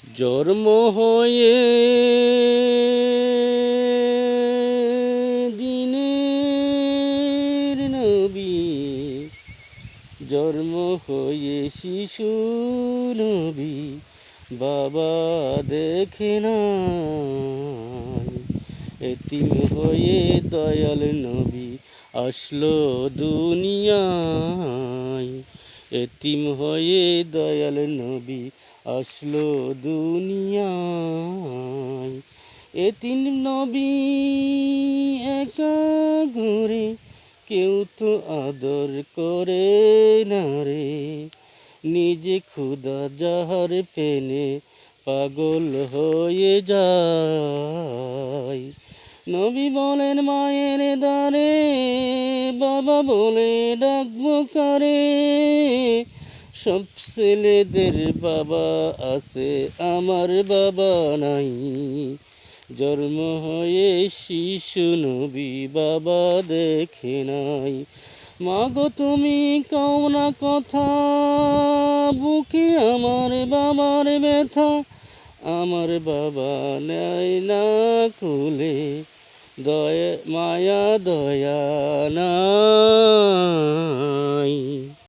জন্ম হয়ে দিনের নবী, জন্ম হয়ে শিশু নবী, বাবা দেখে নাই। এতিম হয়ে দয়াল নবী আসলো দুনিয়ায়। এতিম হয়ে দয়াল নবী আসলো দুনিয়ায়। এতিম নবী একা ঘুরে, কেউ তো আদর করে না রে। নিজে ক্ষুধা যাহার পেনে পাগল হয়ে যায়। নবী বলেন মায়ের দ্বারে, বাবা বলে ডাকবো কারে। সব ছেলেদের বাবা আছে, আমার বাবা নাই। জন্ম হয়ে শিশু নবী বাবা দেখে নাই। মাগো তুমি কও না কথা, বুকে আমার বাবার ব্যথা। আমার বাবা নেয় না কুলে, মায়া দয়া নাই।